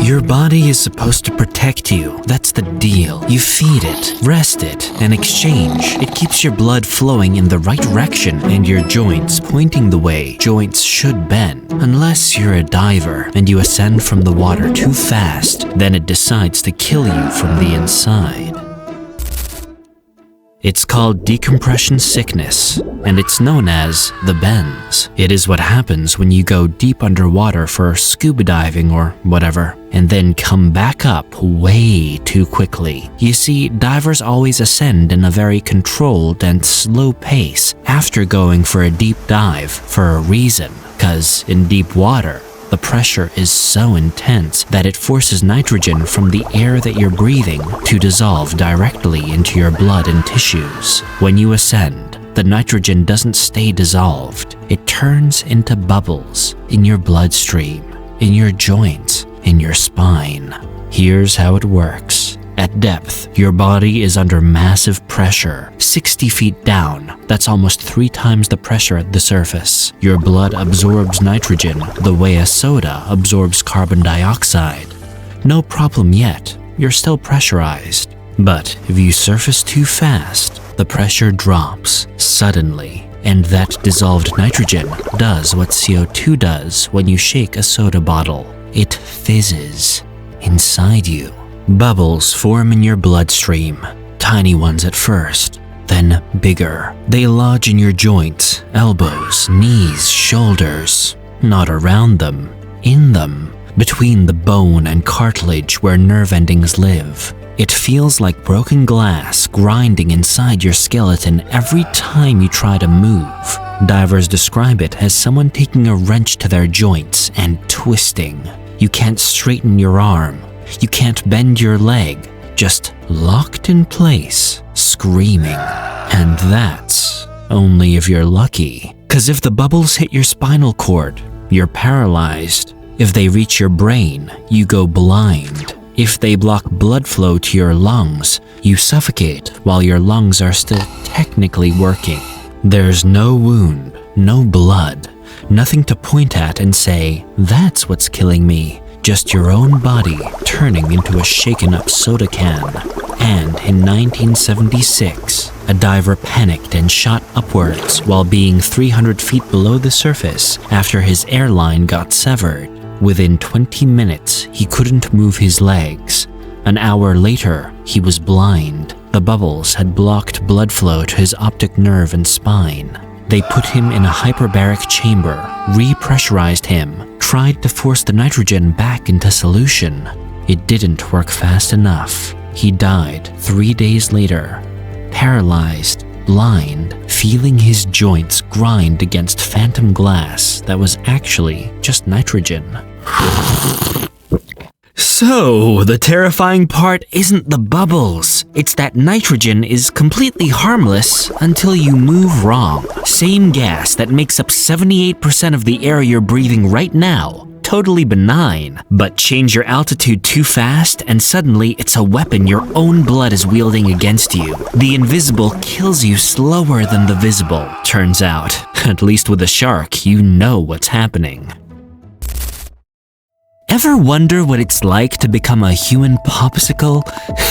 Your body is supposed to protect you. That's the deal. You feed it, rest it, and exchange. It keeps your blood flowing in the right direction and your joints pointing the way joints should bend. Unless you're a diver and you ascend from the water too fast, then it decides to kill you from the inside. It's called decompression sickness, and it's known as the bends. It is what happens when you go deep underwater for scuba diving or whatever, and then come back up way too quickly. You see, divers always ascend in a very controlled and slow pace after going for a deep dive for a reason, 'cause in deep water, the pressure is so intense that it forces nitrogen from the air that you're breathing to dissolve directly into your blood and tissues. When you ascend, the nitrogen doesn't stay dissolved. It turns into bubbles in your bloodstream, in your joints, in your spine. Here's how it works. At depth, your body is under massive pressure, 60 feet down. That's almost 3 times the pressure at the surface. Your blood absorbs nitrogen the way a soda absorbs carbon dioxide. No problem yet, you're still pressurized. But if you surface too fast, the pressure drops suddenly, and that dissolved nitrogen does what CO2 does when you shake a soda bottle. It fizzes inside you. Bubbles form in your bloodstream, tiny ones at first, then bigger. They lodge in your joints, elbows, knees, shoulders, not around them, in them, between the bone and cartilage where nerve endings live. It feels like broken glass grinding inside your skeleton every time you try to move. Divers describe it as someone taking a wrench to their joints and twisting. You can't straighten your arm. You can't bend your leg, just locked in place, screaming. And that's only if you're lucky. 'Cause if the bubbles hit your spinal cord, you're paralyzed. If they reach your brain, you go blind. If they block blood flow to your lungs, you suffocate while your lungs are still technically working. There's no wound, no blood, nothing to point at and say, that's what's killing me. Just your own body turning into a shaken-up soda can. And in 1976, a diver panicked and shot upwards while being 300 feet below the surface after his airline got severed. Within 20 minutes, he couldn't move his legs. An hour later, he was blind. The bubbles had blocked blood flow to his optic nerve and spine. They put him in a hyperbaric chamber, repressurized him, tried to force the nitrogen back into solution. It didn't work fast enough. He died 3 days later, paralyzed, blind, feeling his joints grind against phantom glass that was actually just nitrogen. So, the terrifying part isn't the bubbles. It's that nitrogen is completely harmless until you move wrong. Same gas that makes up 78% of the air you're breathing right now. Totally benign. But change your altitude too fast and suddenly it's a weapon your own blood is wielding against you. The invisible kills you slower than the visible, turns out. At least with a shark, you know what's happening. Ever wonder what it's like to become a human popsicle?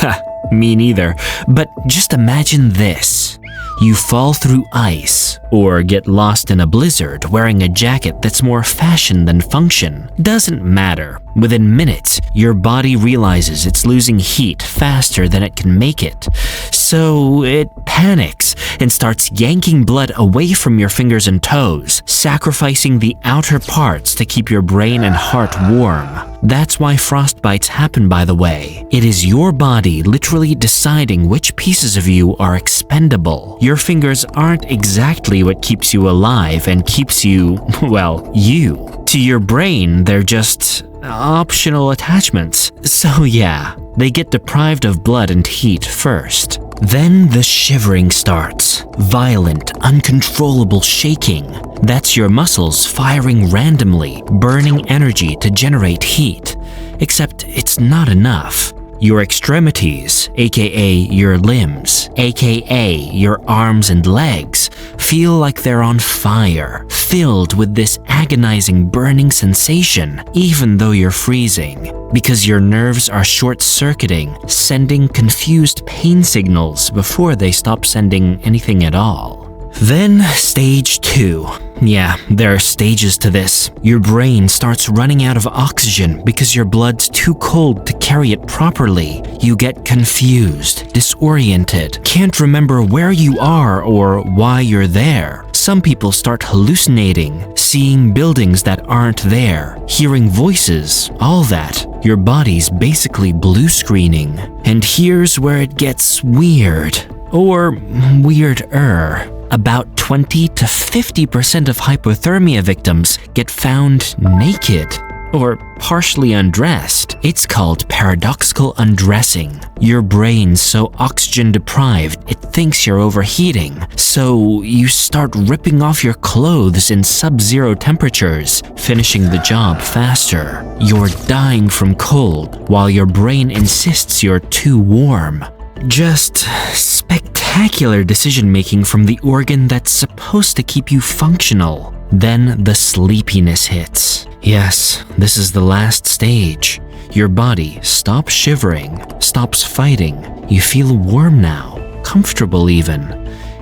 Ha, me neither. But just imagine this. You fall through ice, or get lost in a blizzard wearing a jacket that's more fashion than function. Doesn't matter. Within minutes, your body realizes it's losing heat faster than it can make it. So it panics and starts yanking blood away from your fingers and toes, sacrificing the outer parts to keep your brain and heart warm. That's why frostbites happen, by the way. It is your body literally deciding which pieces of you are expendable. Your fingers aren't exactly what keeps you alive and keeps you, well, you. To your brain, they're just optional attachments. So yeah, they get deprived of blood and heat first. Then the shivering starts. Violent, uncontrollable shaking. That's your muscles firing randomly, burning energy to generate heat. Except it's not enough. Your extremities, aka your limbs, aka your arms and legs, feel like they're on fire, filled with this agonizing burning sensation, even though you're freezing, because your nerves are short-circuiting, sending confused pain signals before they stop sending anything at all. Then stage 2. Yeah, there are stages to this. Your brain starts running out of oxygen because your blood's too cold to carry it properly. You get confused, disoriented, can't remember where you are or why you're there. Some people start hallucinating, seeing buildings that aren't there, hearing voices, all that. Your body's basically blue screening. And here's where it gets weird. Or weirder. About 20 to 50% of hypothermia victims get found naked or partially undressed. It's called paradoxical undressing. Your brain's so oxygen deprived, it thinks you're overheating. So you start ripping off your clothes in sub-zero temperatures, finishing the job faster. You're dying from cold while your brain insists you're too warm. Just spectacular decision-making from the organ that's supposed to keep you functional. Then the sleepiness hits. Yes, this is the last stage. Your body stops shivering, stops fighting. You feel warm now, comfortable even.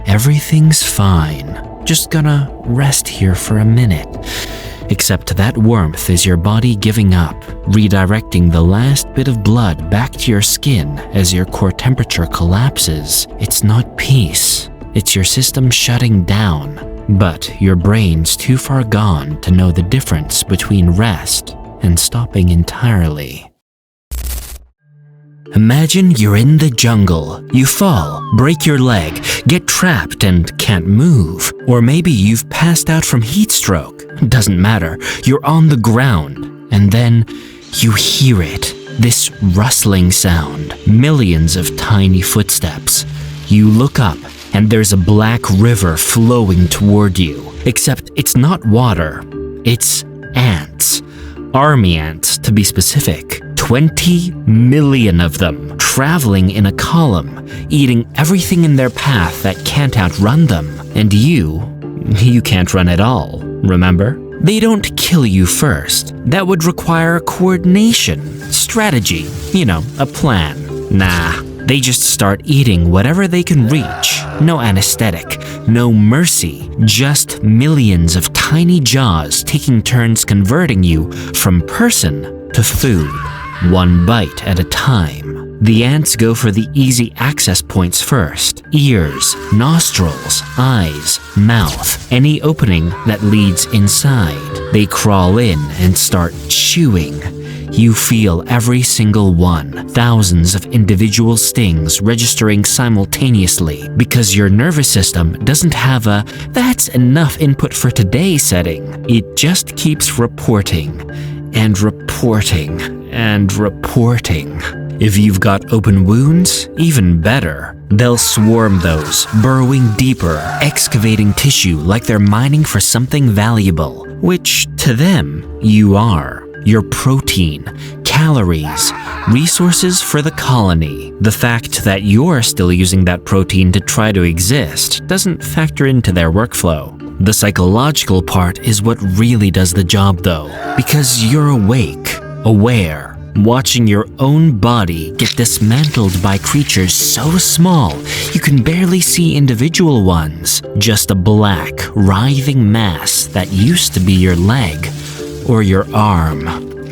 Everything's fine. Just gonna rest here for a minute. Except that warmth is your body giving up, redirecting the last bit of blood back to your skin as your core temperature collapses. It's not peace, it's your system shutting down. But your brain's too far gone to know the difference between rest and stopping entirely. Imagine you're in the jungle. You fall, break your leg, get trapped and can't move. Or maybe you've passed out from heat stroke. Doesn't matter, you're on the ground. And then you hear it, this rustling sound, millions of tiny footsteps. You look up and there's a black river flowing toward you. Except it's not water, it's ants. Army ants, to be specific. 20 million of them, traveling in a column, eating everything in their path that can't outrun them. And you can't run at all, remember? They don't kill you first. That would require coordination, strategy, a plan. Nah, they just start eating whatever they can reach. No anesthetic, no mercy, just millions of tiny jaws taking turns converting you from person to food. One bite at a time. The ants go for the easy access points first. Ears, nostrils, eyes, mouth, any opening that leads inside. They crawl in and start chewing. You feel every single one, thousands of individual stings registering simultaneously because your nervous system doesn't have a "that's enough input for today" setting. It just keeps reporting and reporting and reporting. If you've got open wounds, even better. They'll swarm those, burrowing deeper, excavating tissue like they're mining for something valuable, which to them, you are. Your protein, calories, resources for the colony. The fact that you're still using that protein to try to exist doesn't factor into their workflow. The psychological part is what really does the job though, because you're awake, aware, watching your own body get dismantled by creatures so small you can barely see individual ones, just a black, writhing mass that used to be your leg, or your arm,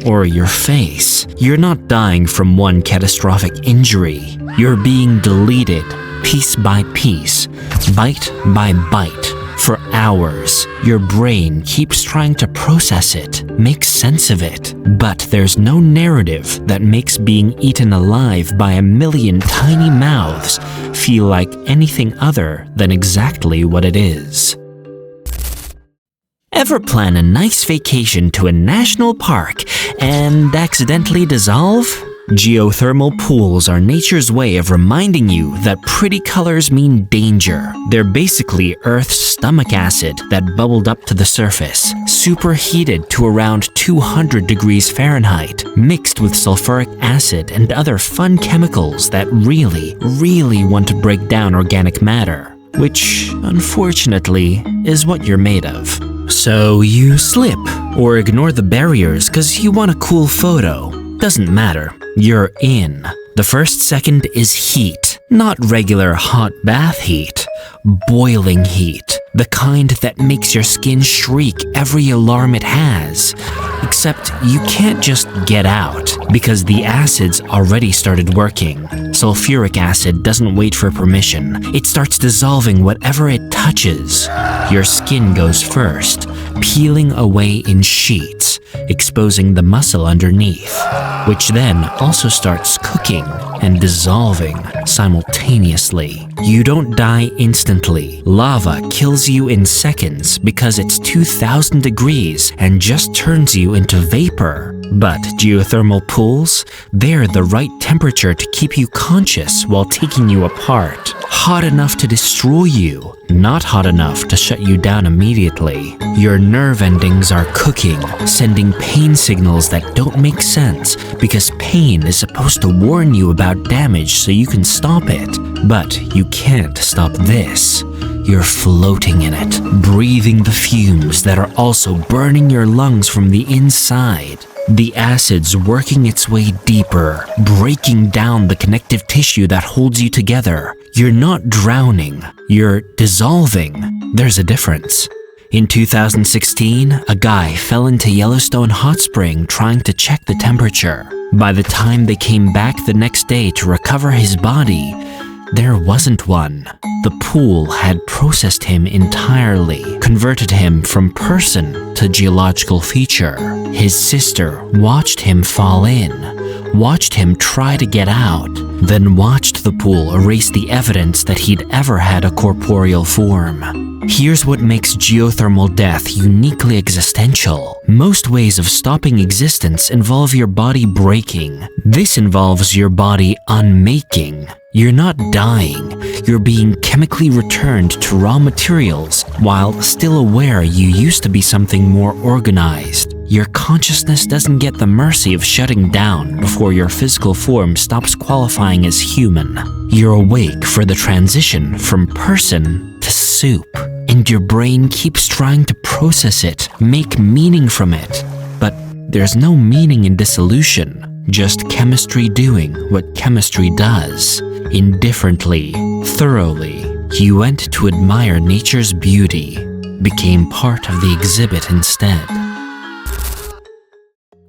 or your face. You're not dying from one catastrophic injury. You're being deleted, piece by piece, bite by bite. For hours, your brain keeps trying to process it, make sense of it. But there's no narrative that makes being eaten alive by a million tiny mouths feel like anything other than exactly what it is. Ever plan a nice vacation to a national park and accidentally dissolve? Geothermal pools are nature's way of reminding you that pretty colors mean danger. They're basically Earth's stomach acid that bubbled up to the surface, superheated to around 200 degrees Fahrenheit, mixed with sulfuric acid and other fun chemicals that really want to break down organic matter. which, unfortunately, is what you're made of. So you slip or ignore the barriers because you want a cool photo. Doesn't matter, you're in. The first second is heat, not regular hot bath heat, boiling heat, the kind that makes your skin shriek every alarm it has. Except you can't just get out because the acids already started working. Sulfuric acid doesn't wait for permission. It starts dissolving whatever it touches. Your skin goes first, peeling away in sheets, exposing the muscle underneath, which then also starts cooking and dissolving simultaneously. You don't die instantly. Lava kills you in seconds because it's 2,000 degrees and just turns you into vapor. But geothermal pools, they're the right temperature to keep you conscious while taking you apart. Hot enough to destroy you, not hot enough to shut you down immediately. Your nerve endings are cooking, sending pain signals that don't make sense because pain is supposed to warn you about damage so you can stop it. But you can't stop this. You're floating in it, breathing the fumes that are also burning your lungs from the inside. The acid's working its way deeper, breaking down the connective tissue that holds you together. You're not drowning, you're dissolving. There's a difference. In 2016, a guy fell into Yellowstone Hot Spring trying to check the temperature. By the time they came back the next day to recover his body, there wasn't one. The pool had processed him entirely, converted him from person to geological feature. His sister watched him fall in, watched him try to get out, then watched the pool erase the evidence that he'd ever had a corporeal form. Here's what makes geothermal death uniquely existential. Most ways of stopping existence involve your body breaking. This involves your body unmaking. You're not dying, you're being chemically returned to raw materials while still aware you used to be something more organized. Your consciousness doesn't get the mercy of shutting down before your physical form stops qualifying as human. You're awake for the transition from person to soup, and your brain keeps trying to process it, make meaning from it. But there's no meaning in dissolution, just chemistry doing what chemistry does. Indifferently, thoroughly, you went to admire nature's beauty, became part of the exhibit instead.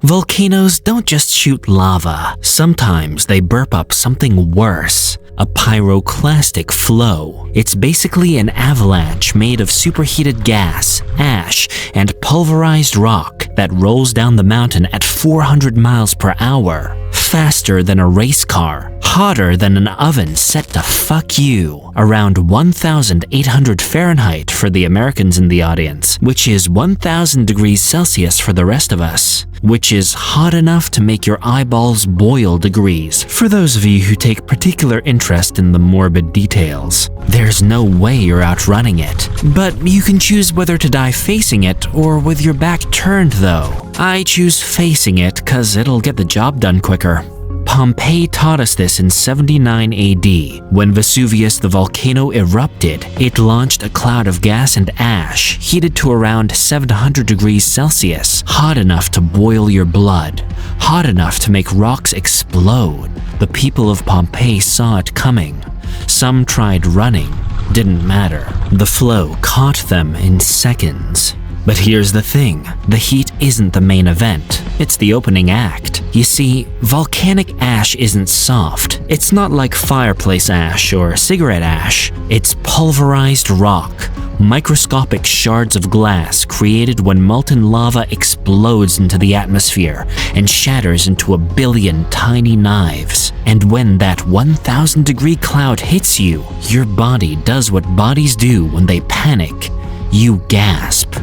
Volcanoes don't just shoot lava. Sometimes they burp up something worse, a pyroclastic flow. It's basically an avalanche made of superheated gas, ash, and pulverized rock that rolls down the mountain at 400 miles per hour. Faster than a race car, hotter than an oven set to fuck you. Around 1,800 Fahrenheit for the Americans in the audience, which is 1,000 degrees Celsius for the rest of us, which is hot enough to make your eyeballs boil degrees for those of you who take particular interest in the morbid details. There's no way you're outrunning it, but you can choose whether to die facing it or with your back turned though. I choose facing it cause it'll get the job done quicker. Pompeii taught us this in 79 AD. When Vesuvius the volcano erupted, it launched a cloud of gas and ash, heated to around 700 degrees Celsius, hot enough to boil your blood, hot enough to make rocks explode. The people of Pompeii saw it coming. Some tried running, didn't matter. The flow caught them in seconds. But here's the thing, the heat isn't the main event, it's the opening act. You see, volcanic ash isn't soft. It's not like fireplace ash or cigarette ash. It's pulverized rock, microscopic shards of glass created when molten lava explodes into the atmosphere and shatters into a billion tiny knives. And when that 1,000 degree cloud hits you, your body does what bodies do when they panic. You gasp.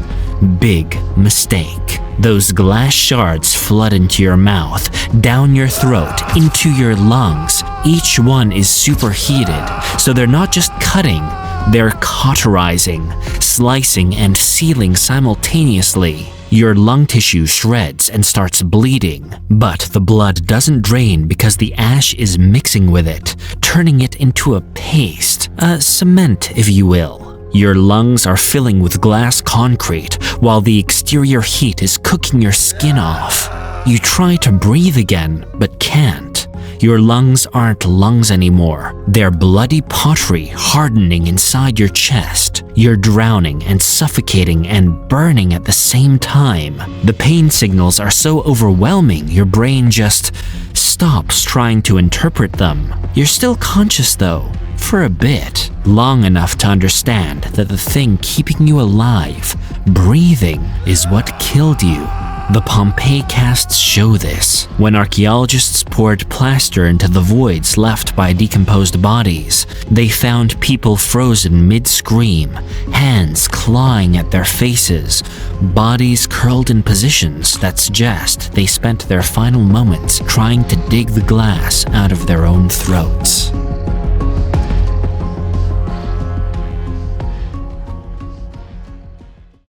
Big mistake. Those glass shards flood into your mouth, down your throat, into your lungs. Each one is superheated, so they're not just cutting, they're cauterizing, slicing and sealing simultaneously. Your lung tissue shreds and starts bleeding, but the blood doesn't drain because the ash is mixing with it, turning it into a paste, a cement if you will. Your lungs are filling with glass concrete while the exterior heat is cooking your skin off. You try to breathe again, but can't. Your lungs aren't lungs anymore. They're bloody pottery hardening inside your chest. You're drowning and suffocating and burning at the same time. The pain signals are so overwhelming, your brain just stops trying to interpret them. You're still conscious though, for a bit, long enough to understand that the thing keeping you alive, breathing, is what killed you. The Pompeii casts show this. When archaeologists poured plaster into the voids left by decomposed bodies, they found people frozen mid-scream, hands clawing at their faces, bodies curled in positions that suggest they spent their final moments trying to dig the glass out of their own throats.